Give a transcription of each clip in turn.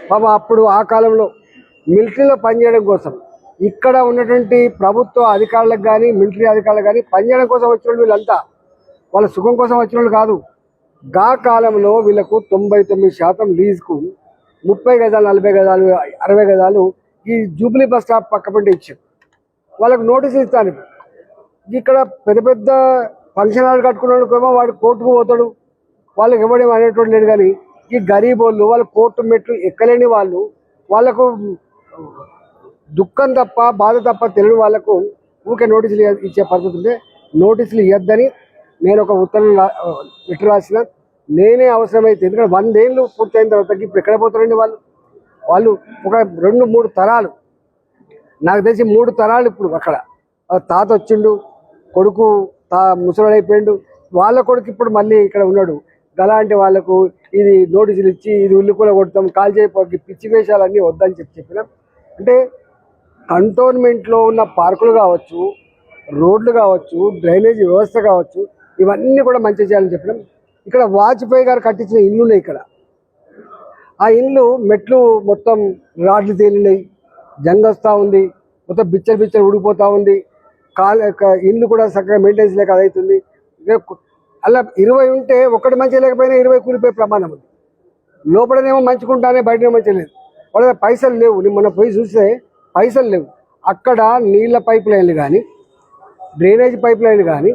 పాపం అప్పుడు ఆ కాలంలో మిలిటరీలో పనిచేయడం కోసం ఇక్కడ ఉన్నటువంటి ప్రభుత్వ అధికారులకు కానీ మిలిటరీ అధికారులకు కానీ పనిచేయడం కోసం వచ్చిన వీళ్ళంతా వాళ్ళ సుఖం కోసం వచ్చిన వాళ్ళు కాదు. గా కాలంలో వీళ్ళకు 99% లీజుకు 30 గజాలు 40 గజాలు 60 గజాలు ఈ జూబ్లీ బస్ స్టాప్ పక్క పంటే ఇచ్చారు. వాళ్ళకు నోటీసులు ఇస్తాను. ఇక్కడ పెద్ద పెద్ద ఫంక్షన్ హాల్ కట్టుకున్నాడుకేమో వాడు కోర్టుకు పోతాడు, వాళ్ళకి ఇవ్వడం అనేటువంటి లేదు. కానీ ఈ గరీబ్ వాళ్ళు కోర్టు మెట్లు ఎక్కలేని వాళ్ళకు దుఃఖం తప్ప బాధ తప్ప తెలియని వాళ్ళకు ఊరికే నోటీసులు ఇచ్చే పద్ధతి ఉంటే నోటీసులు ఇవ్వద్దని నేను ఒక ఉత్తరం లెటర్ రాసిన. నేనే అవసరమైతే, ఎందుకంటే 100 ఏళ్ళు పూర్తయిన తర్వాత ఇప్పుడు ఎక్కడ పోతారండి వాళ్ళు ఒక 2-3 తరాలు, నాకు తెలిసి 3 తరాలు ఇప్పుడు అక్కడ తాత వచ్చిండు, కొడుకు ముసలాడైపోయిండు, వాళ్ళ కొడుకు ఇప్పుడు మళ్ళీ ఇక్కడ ఉన్నాడు. అలాంటి వాళ్ళకు ఇది నోటీసులు ఇచ్చి ఇది ఉల్లి కూడా కొడతాం కాల్ చేయకపోతే పిచ్చి వేషాలన్నీ వద్దని చెప్పిన. అంటే కంటోన్మెంట్లో ఉన్న పార్కులు కావచ్చు, రోడ్లు కావచ్చు, డ్రైనేజీ వ్యవస్థ కావచ్చు, ఇవన్నీ కూడా మంచి చేయాలని చెప్పినాం. ఇక్కడ వాజ్పేయి గారు కట్టించిన ఇల్లు ఉన్నాయి. ఇక్కడ ఆ ఇల్లు మెట్లు మొత్తం రాడ్లు తేలినాయి, జంగ్ వస్తూ ఉంది, మొత్తం బిచ్చర్ ఉడిపోతూ ఉంది. ఇల్లు కూడా చక్కగా మెయింటెనెన్స్ లేక అదవుతుంది. అలా 20 ఉంటే ఒకటి మంచి లేకపోయినా 20 కూలిపోయే ప్రమాణం ఉంది. లోపలనేమో మంచుకుంటానే బయటనే మంచి లేదు. వాళ్ళ పైసలు లేవు. మొన్న పోయి చూస్తే పైసలు లేవు. అక్కడ నీళ్ళ పైప్ లైన్లు కానీ, డ్రైనేజ్ పైప్ లైన్లు కానీ,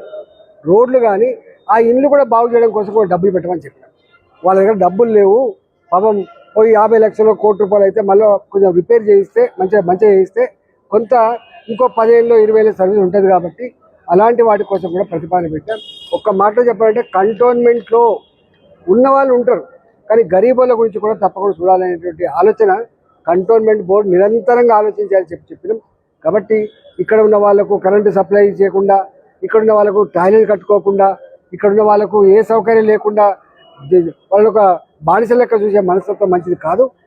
రోడ్లు కానీ, ఆ ఇల్లు కూడా బాగు చేయడం కోసం కూడా డబ్బులు పెట్టమని చెప్పారు. వాళ్ళ దగ్గర డబ్బులు లేవు. పాపం పోయి 50 లక్షలు ₹1 కోటి అయితే మళ్ళీ కొంచెం రిపేర్ చేయిస్తే మంచిగా చేయిస్తే కొంత ఇంకో 10 ఏళ్ళు 20 ఏళ్ళ సర్వీస్ ఉంటుంది. కాబట్టి అలాంటి వాటి కోసం కూడా ప్రతిపాదన పెట్టాం. ఒక్క మాటలో చెప్పాలంటే కంటోన్మెంట్లో ఉన్నవాళ్ళు ఉంటారు, కానీ గరీబుల గురించి కూడా తప్పకుండా చూడాలనేటువంటి ఆలోచన కంటోన్మెంట్ బోర్డు నిరంతరంగా ఆలోచించాలని చెప్పినాం. కాబట్టి ఇక్కడ ఉన్న వాళ్ళకు కరెంటు సప్లై చేయకుండా, ఇక్కడ ఉన్న వాళ్ళకు టాయిలెట్ కట్టుకోకుండా, ఇక్కడ ఉన్న వాళ్ళకు ఏ సౌకర్యం లేకుండా వాళ్ళొక బానిస లెక్క చూసే మనస్తత్వం మంచిది కాదు.